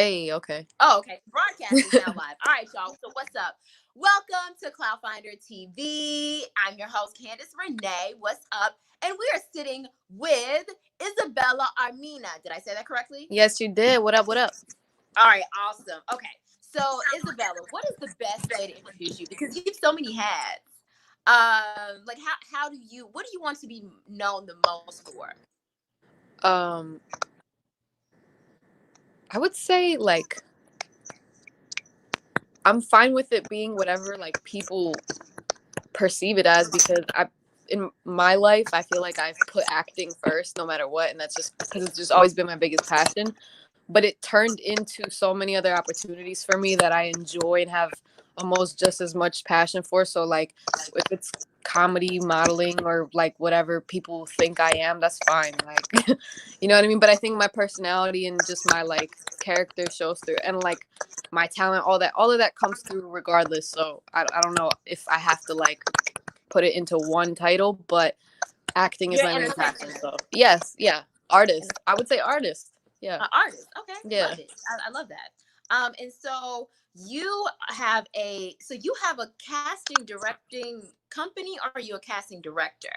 Hey, okay. Oh, okay. Broadcast is now live. All right, y'all. So what's up? Welcome to Cloutfinder TV. I'm your host, Candace Renee. What's up? And we are sitting with Isabella Armina. Did I say that correctly? Yes, you did. What up? What up? All right, awesome. Okay. So Isabella, what is the best way to introduce you? Because you have so many hats. Like what do you want to be known the most for? Um, I would say like I'm fine with it being whatever like people perceive it as, because in my life I feel like I've put acting first no matter what, and that's just because it's just always been my biggest passion. But it turned into so many other opportunities for me that I enjoy and have almost just as much passion for. So like if it's comedy, modeling, or like whatever people think I am, that's fine. Like you know what I mean? But I think my personality and just my like character shows through, and like my talent, all of that comes through regardless. So I don't know if I have to like put it into one title, but acting is You're my main entertainer. passion. So yes, yeah. Artist. I would say artist. Yeah. Artist. Okay. Yeah. Love it. I love that. And so you have a casting directing company, or are you a casting director?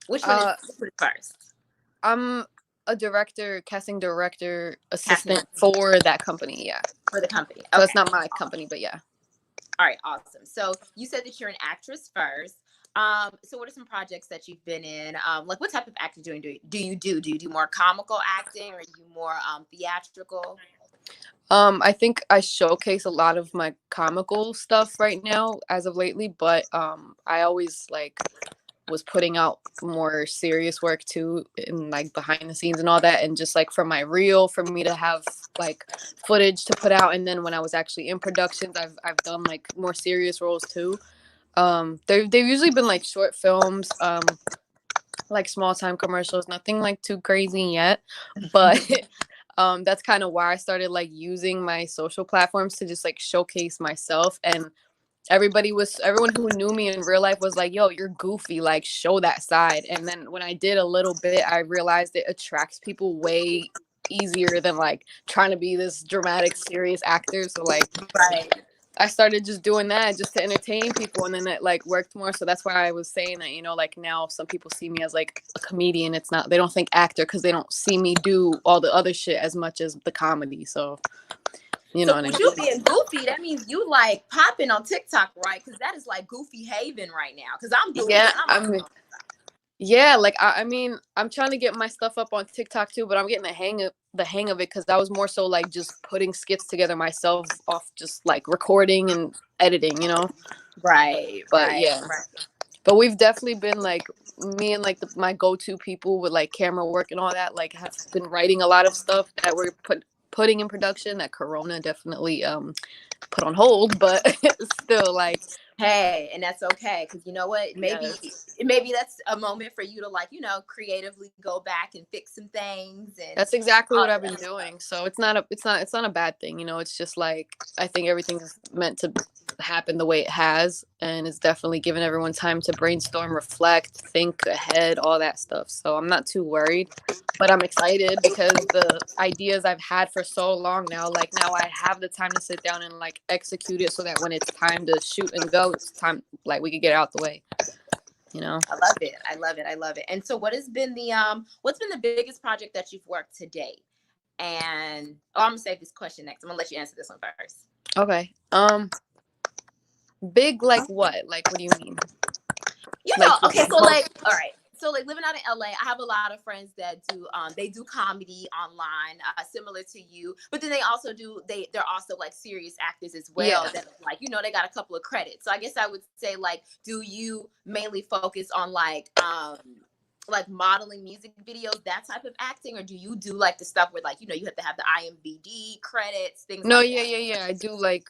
Which one is first? I'm a casting director, assistant for that company. Yeah. For the company. So it's not my company, but yeah. All right, awesome. So you said that you're an actress first. So what are some projects that you've been in? Like what type of acting do you do? Do you do more comical acting, or are you more theatrical? I think I showcase a lot of my comical stuff right now as of lately, but I always like was putting out more serious work too, in like behind the scenes and all that, and just like for my reel, for me to have like footage to put out. And then when I was actually in productions, I've done like more serious roles too. They've usually been like short films, like small time commercials, nothing like too crazy yet, but that's kind of why I started like using my social platforms to just like showcase myself. And everyone who knew me in real life was like, yo, you're goofy, like show that side. And then when I did a little bit, I realized it attracts people way easier than like trying to be this dramatic serious actor. So like Right. I started just doing that just to entertain people, and then it like worked more. So that's why I was saying that, like now some people see me as like a comedian. It's not, they don't think actor because they don't see me do all the other shit as much as the comedy. So you know what I mean? You being goofy, that means you like popping on TikTok, right? Because that is like goofy haven right now. Because I'm doing yeah, like I mean, I'm trying to get my stuff up on TikTok too, but I'm getting the hang of it, because I was more so like just putting skits together myself off just like recording and editing, Right. But yeah. Right. But we've definitely been like, me and like my go-to people with like camera work and all that, like have been writing a lot of stuff that we're putting in production that Corona definitely put on hold, but still like, hey, and that's okay, because you know what, maybe that's a moment for you to like creatively go back and fix some things. And that's exactly what I've been doing. So it's not a bad thing, it's just like I think everything's meant to happen the way it has, and it's definitely given everyone time to brainstorm, reflect, think ahead, all that stuff. So I'm not too worried, but I'm excited because the ideas I've had for so long now, like now I have the time to sit down and like execute it, so that when it's time to shoot and go, it's time, like we could get it out the way. I love it. And so what's been the biggest project that you've worked to date? And I'm gonna save this question next. I'm gonna let you answer this one first. Okay. Big like what? Like what do you mean? Okay, so like, all right. So like living out in LA, I have a lot of friends that do they do comedy online, similar to you, but then they also they're also like serious actors as well. Yeah. That like they got a couple of credits. So I guess I would say like, do you mainly focus on like modeling music videos, that type of acting, or do you do like the stuff where like you have to have the IMDb credits, things? No, like yeah. I do like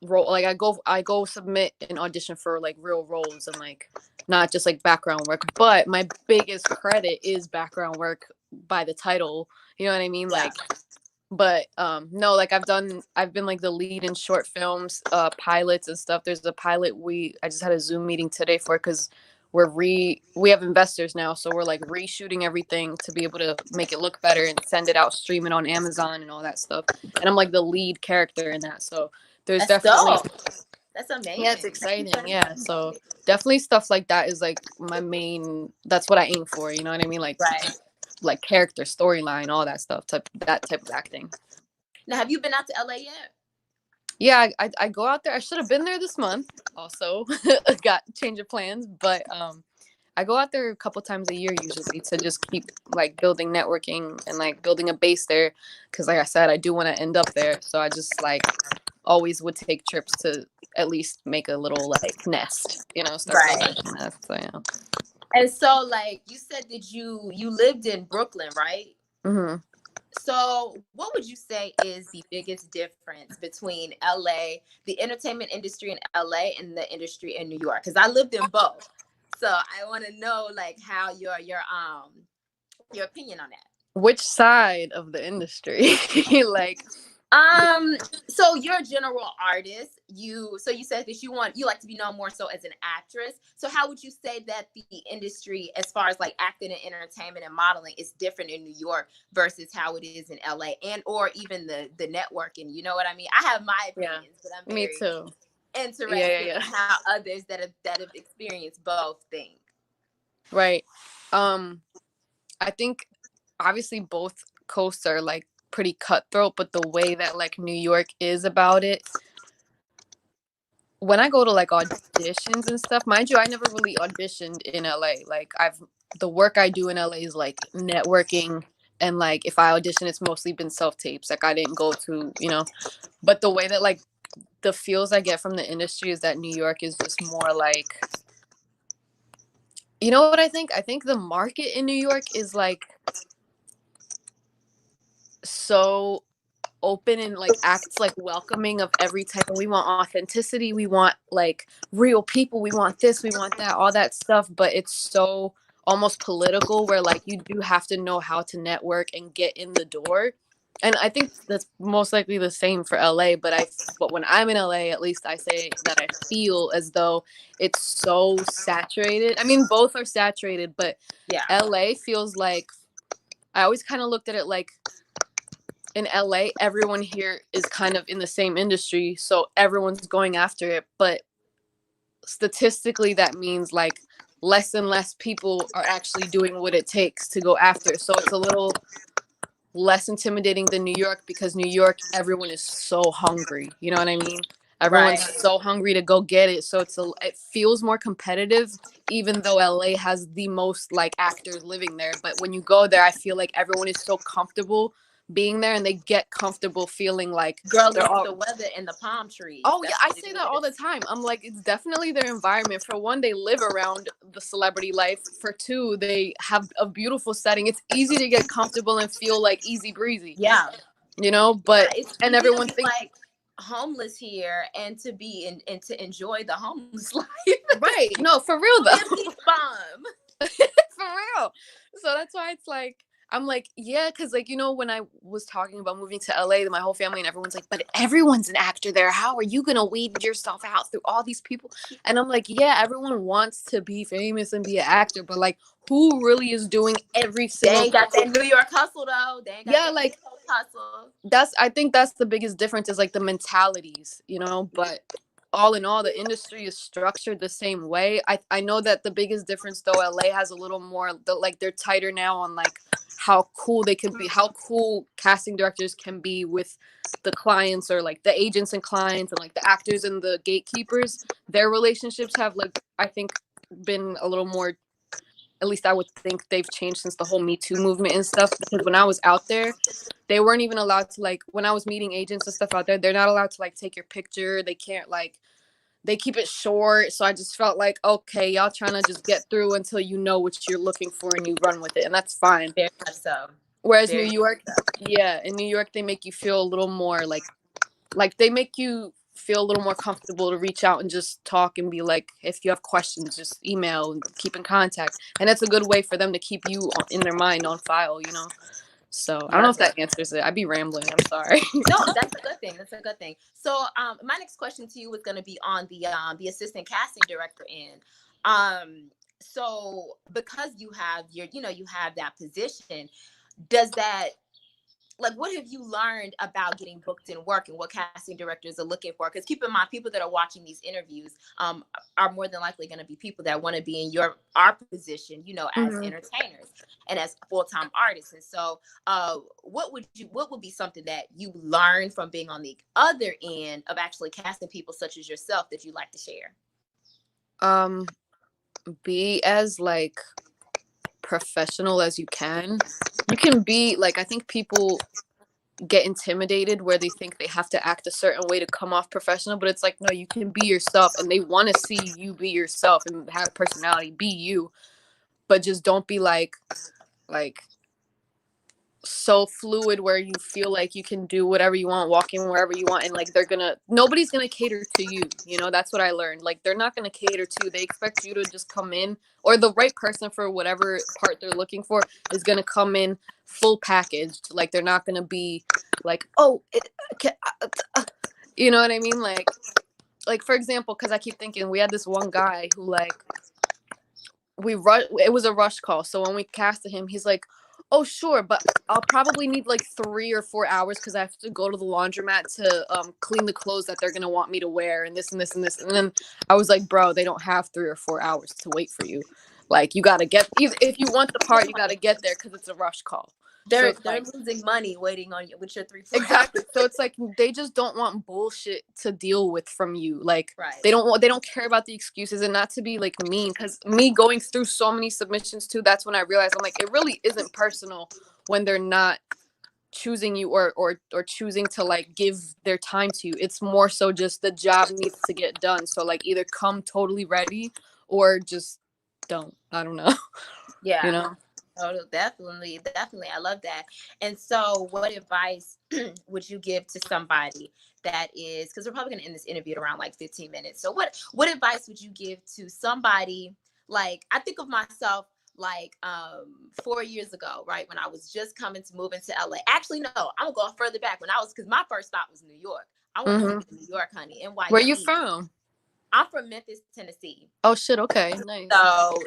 role, like I go submit an audition for like real roles, and like not just like background work, but my biggest credit is background work by the title, you know what I mean? Yeah. Like, but no, like I've been like the lead in short films, pilots and stuff. There's a pilot I just had a Zoom meeting today for, because we have investors now, so we're like reshooting everything to be able to make it look better and send it out, stream it on Amazon and all that stuff. And I'm like the lead character in that, so there's That's definitely dope. That's amazing. yeah, it's exciting. Yeah, so definitely stuff like that is like my main. That's what I aim for. You know what I mean? Right. Like character, storyline, all that stuff. That type of acting. Now, have you been out to LA yet? Yeah, I go out there. I should have been there this month. Also, got change of plans, but I go out there a couple times a year usually to just keep like building networking and like building a base there. Because like I said, I do want to end up there. So I just like always would take trips to at least make a little like nest, you know, start building a nest. So yeah. And so, like you said, that you lived in Brooklyn, right? Mm-hmm. So, what would you say is the biggest difference between LA, the entertainment industry in LA, and the industry in New York? Because I lived in both, so I want to know like how your opinion on that. Which side of the industry? Like, so you're a general artist. You said that you like to be known more so as an actress. So how would you say that the industry, as far as like acting and entertainment and modeling, is different in New York versus how it is in LA, and or even the networking? You know what I mean? I have my opinions, but I'm me very too. interested in how others that have experienced both think. Right. I think obviously both coasts are like pretty cutthroat, but the way that like New York is about it, when I go to like auditions and stuff, mind you, I never really auditioned in LA. Like the work I do in LA is like networking, and like if I audition, it's mostly been self-tapes. Like I didn't go to, you know, but the way that like the feels I get from the industry is that New York is just more like, you know what I think? I think the market in New York is like so open and like acts like welcoming of every type, and we want authenticity, we want like real people, we want this, we want that, all that stuff, but it's so almost political where like you do have to know how to network and get in the door. And I think that's most likely the same for LA, but when I'm in LA, at least I say that I feel as though it's so saturated. I mean, both are saturated, but yeah, LA feels like, I always kind of looked at it like in LA, everyone here is kind of in the same industry, so everyone's going after it. But statistically, that means like less and less people are actually doing what it takes to go after. So it's a little less intimidating than New York, because New York, everyone is so hungry. You know what I mean? Everyone's so hungry to go get it. So it feels more competitive, even though LA has the most like actors living there. But when you go there, I feel like everyone is so comfortable being there, and they get comfortable feeling like girl, it's the weather and the palm trees. Oh yeah, I say that all the time. I'm like, it's definitely their environment. For one, they live around the celebrity life. For two, they have a beautiful setting. It's easy to get comfortable and feel like easy breezy. Yeah, you know, but and everyone thinks like homeless here and to be and to enjoy the homeless life. Right. No, for real though. For real. So that's why it's like, I'm like, yeah, because like, you know, when I was talking about moving to LA, my whole family and everyone's like, but everyone's an actor there. How are you going to weed yourself out through all these people? And I'm like, yeah, everyone wants to be famous and be an actor, but like, who really is doing every single? They ain't got that New York hustle though. They ain't got that like hustle. I think that's the biggest difference, is like the mentalities, you know, but all in all, the industry is structured the same way. I know that the biggest difference though, LA has a little more, like they're tighter now on like how cool they can be, how cool casting directors can be with the clients, or like the agents and clients, and like the actors and the gatekeepers. Their relationships have like, I think, been a little more, at least I would think they've changed since the whole Me Too movement and stuff. Because when I was out there, they weren't even allowed to, like, when I was meeting agents and stuff out there, they're not allowed to like take your picture. They can't, like, they keep it short. So I just felt like, okay, y'all trying to just get through until you know what you're looking for and you run with it. And that's fine. Very much so. Whereas New York, yeah, in New York, they make you feel a little more like they make you feel a little more comfortable to reach out and just talk and be like, if you have questions, just email and keep in contact. And that's a good way for them to keep you in their mind, on file, you know? So I don't know if that answers it. I'd be rambling. I'm sorry. No, that's a good thing. That's a good thing. So my next question to you was going to be on the assistant casting director end. so because you have your, you have that position, does that, like, what have you learned about getting booked in work and what casting directors are looking for? Because keep in mind, people that are watching these interviews are more than likely going to be people that want to be in our position, as entertainers and as full-time artists. And so what would be something that you learned from being on the other end of actually casting people such as yourself that you'd like to share? Be as like professional as you can. You can be like, I think people get intimidated where they think they have to act a certain way to come off professional, but it's like, no, you can be yourself, and they want to see you be yourself and have personality, be you, but just don't be like so fluid where you feel like you can do whatever you want, walk in wherever you want, and like nobody's gonna cater to you. That's what I learned. Like, they're not gonna cater to you. They expect you to just come in, or the right person for whatever part they're looking for is gonna come in full packaged. Like, they're not gonna be like, oh, you know what I mean? Like for example, because I keep thinking, we had this one guy who, like, it was a rush call, so when we casted him, he's like, oh sure, but I'll probably need like 3 or 4 hours because I have to go to the laundromat to clean the clothes that they're gonna want me to wear, and this and this and this. And then I was like, bro, they don't have 3 or 4 hours to wait for you. Like, you gotta get, if you want the part, you gotta get there because it's a rush call. They're losing money waiting on you with your 3 exactly. So it's like, they just don't want bullshit to deal with from you. Like, right. they don't care about the excuses. And not to be like mean, because me going through so many submissions too, that's when I realized, I'm like, it really isn't personal when they're not choosing you or choosing to like give their time to you. It's more so just the job needs to get done. So like, either come totally ready or just don't. I don't know. Yeah. Oh, definitely. I love that. And so what advice would you give to somebody that is, because we're probably going to end this interview at around like 15 minutes. So what advice would you give to somebody? Like, I think of myself like 4 years ago, right? When I was just coming to move into LA. Actually, no, I'm gonna go further back because my first stop was New York. I went to New York, honey. NYC. Where you from? I'm from Memphis, Tennessee. Oh shit, okay, nice. So,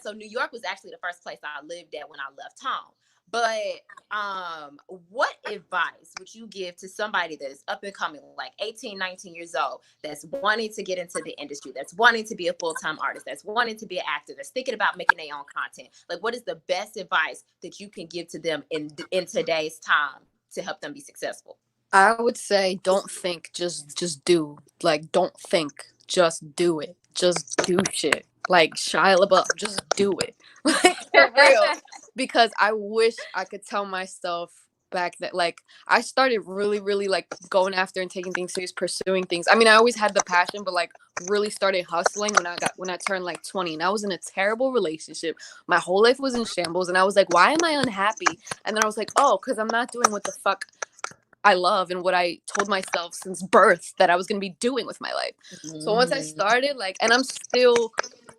so New York was actually the first place I lived at when I left home. But what advice would you give to somebody that is up and coming, like 18, 19 years old, that's wanting to get into the industry, that's wanting to be a full-time artist, that's wanting to be an actor, that's thinking about making their own content? Like, what is the best advice that you can give to them in today's time to help them be successful? I would say, don't think, just do. Like, don't think, just do it. Just do shit. Like Shia LaBeouf, just do it. Like, for real. Because I wish I could tell myself back that, like, I started really, really like going after and taking things serious, pursuing things. I mean, I always had the passion, but like really started hustling when I turned like 20, and I was in a terrible relationship. My whole life was in shambles, and I was like, why am I unhappy? And then I was like, oh, because I'm not doing what the fuck I love and what I told myself since birth that I was going to be doing with my life. So once I started, like, and I'm still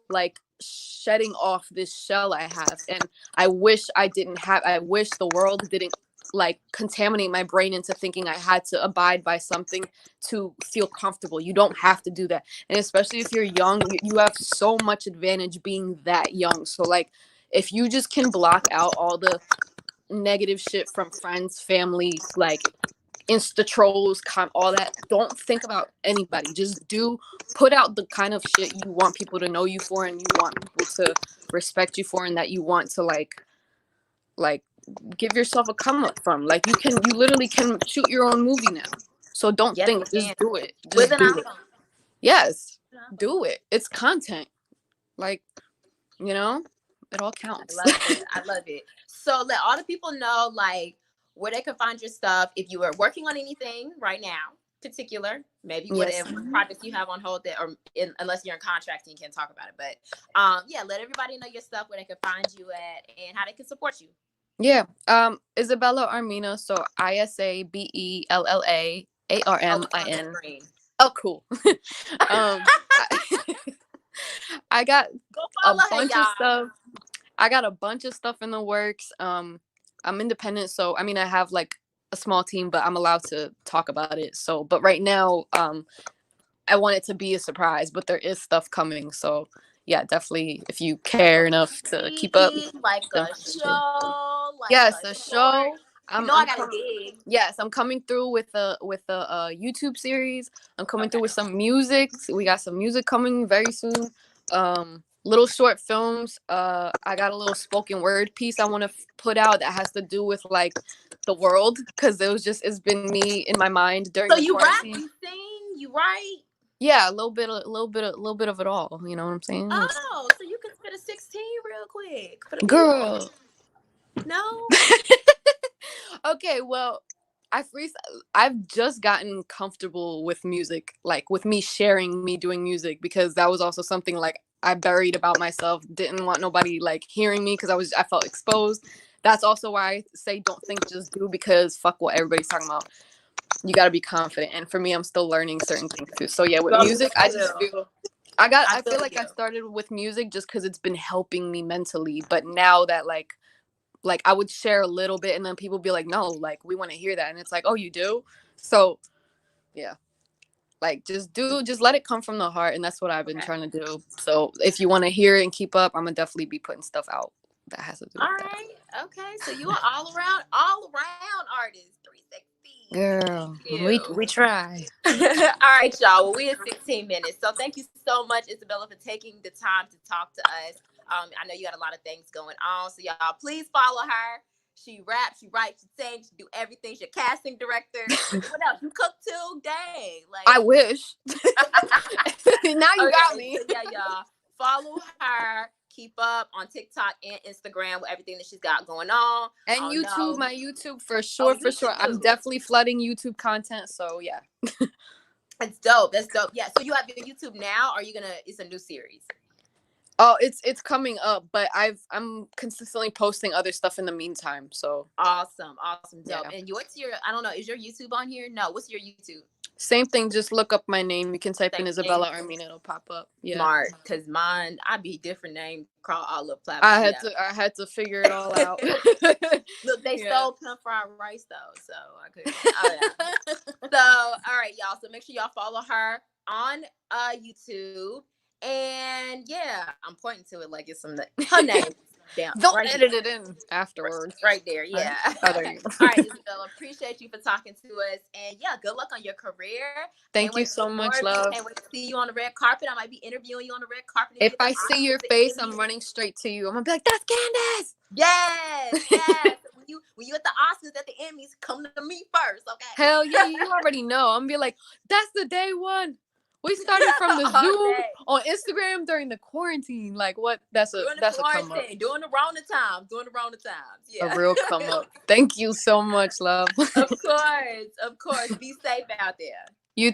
like shedding off this shell I have, and I wish the world didn't like contaminate my brain into thinking I had to abide by something to feel comfortable. You don't have to do that. And especially if you're young, you have so much advantage being that young. So like, if you just can block out all the negative shit from friends, family, like Insta trolls, all that. Don't think about anybody. Just put out the kind of shit you want people to know you for, and you want people to respect you for, and that you want to like give yourself a come up from. Like, you literally can shoot your own movie now. So don't think, just do it. Just do it. Yes, do it. It's content. Like, it all counts. I love it. So let all the people know, like, where they can find your stuff. If you are working on anything right now, particular, maybe whatever projects you have on hold unless you're in contract and you can't talk about it. But let everybody know your stuff, where they can find you at, and how they can support you. Yeah. Isabella Armina. So ISABELLA ARMIN. Oh, cool. I got a bunch of stuff. I got a bunch of stuff in the works. I'm independent, so I mean, I have like a small team, but I'm allowed to talk about it. So, but right now, I want it to be a surprise, but there is stuff coming. So yeah, definitely if you care enough to keep up. Like a show, like yes, a show. I gotta dig. Yes, I'm coming through with a YouTube series. I'm coming through with some music. We got some music coming very soon. Little short films. I got a little spoken word piece I want to put out that has to do with like the world, because it's been me in my mind during the quarantine. Rap, you sing, you write. Yeah, a little bit of it all. You know what I'm saying? Oh, so you can spit a 16 real quick, girl. No. Okay, well, I've just gotten comfortable with music, like with me sharing me doing music, because that was also something like I buried about myself. Didn't want nobody like hearing me because I felt exposed. That's also why I say don't think, just do, because fuck what everybody's talking about. You got to be confident. And for me, I'm still learning certain things too. So yeah, with music, I just feel I feel like I started with music just because it's been helping me mentally. But now that like I would share a little bit and then people be like, no, like we want to hear that. And it's like, oh, you do? So yeah, like just let it come from the heart. And that's what I've been trying to do. So if you want to hear it and keep up, I'm gonna definitely be putting stuff out that has to do with that. Okay, so you are all around artist. 360. Girl, we try. All right, y'all. Well, we have 16 minutes. So thank you so much, Isabella, for taking the time to talk to us. I know you got a lot of things going on. So y'all, please follow her. She raps, she writes, she sings, she do everything. She's a casting director. What else? You cook too? Dang. Like I wish. Now you got me. So yeah, y'all. Follow her. Keep up on TikTok and Instagram with everything that she's got going on. And YouTube, my YouTube for sure, for sure. I'm definitely flooding YouTube content. So yeah. That's dope. Yeah. So you have your YouTube now, or are you gonna? It's a new series. Oh, it's coming up, but I'm consistently posting other stuff in the meantime. So awesome, dope. Yeah. And what's your? I don't know. Is your YouTube on here? No. What's your YouTube? Same thing. Just look up my name. You can type in Isabella Armina. It'll pop up. Yeah. Smart, because mine, I'd be different name across all the platforms. I had to figure it all out. Look, they stole Pimp Fried Rice though, so I couldn't. So all right, y'all. So make sure y'all follow her on YouTube. And yeah, I'm pointing to it like it's her name. Down. Don't edit it in afterwards. Right there, yeah. All right, Isabella, appreciate you for talking to us. And yeah, good luck on your career. Thank you so much, love. Can't wait to see you on the red carpet. I might be interviewing you on the red carpet. If I see your face, I'm running straight to you. I'm gonna be like, that's Candace. Yes. when you at the Oscars, at the Emmys, come to me first, okay? Hell yeah, you already know. I'm gonna be like, that's the day one. We started from the Zoom on Instagram during the quarantine. Like what? That's a come up. During the Rona times. Yeah. A real come up. Thank you so much, love. Of course. Be safe out there. You